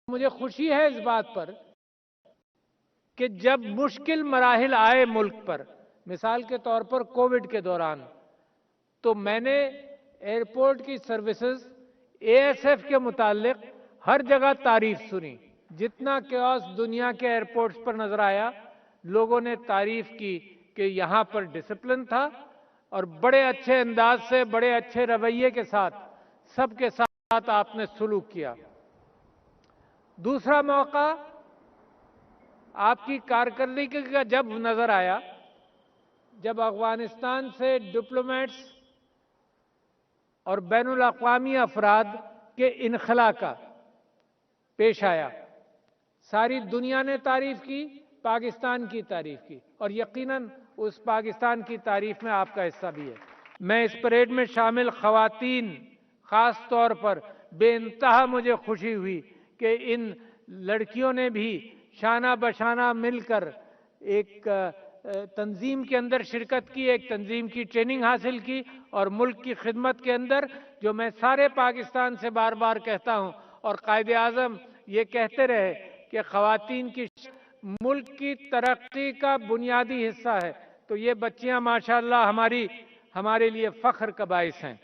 مجھے خوشی ہے اس بات پر کہ جب مشکل مراحل آئے ملک پر، مثال کے طور پر کووڈ کے دوران، تو میں نے ایئرپورٹ کی سروسز اے ایس ایف کے متعلق ہر جگہ تعریف سنی۔ جتنا کیوس دنیا کے ایئرپورٹس پر نظر آیا، لوگوں نے تعریف کی کہ یہاں پر ڈسپلن تھا اور بڑے اچھے انداز سے، بڑے اچھے رویے کے ساتھ سب کے ساتھ آپ نے سلوک کیا۔ دوسرا موقع آپ کی کارکردگی کا جب نظر آیا، جب افغانستان سے ڈپلومیٹس اور بین الاقوامی افراد کے انخلا کا پیش آیا، ساری دنیا نے تعریف کی، پاکستان کی تعریف کی، اور یقیناً اس پاکستان کی تعریف میں آپ کا حصہ بھی ہے۔ میں اس پریڈ میں شامل خواتین، خاص طور پر بے انتہا مجھے خوشی ہوئی کہ ان لڑکیوں نے بھی شانہ بشانہ مل کر ایک تنظیم کے اندر شرکت کی، ایک تنظیم کی ٹریننگ حاصل کی، اور ملک کی خدمت کے اندر، جو میں سارے پاکستان سے بار بار کہتا ہوں اور قائد اعظم یہ کہتے رہے کہ خواتین کی ملک کی ترقی کا بنیادی حصہ ہے، تو یہ بچیاں ماشاءاللہ ہمارے لیے فخر کا باعث ہیں۔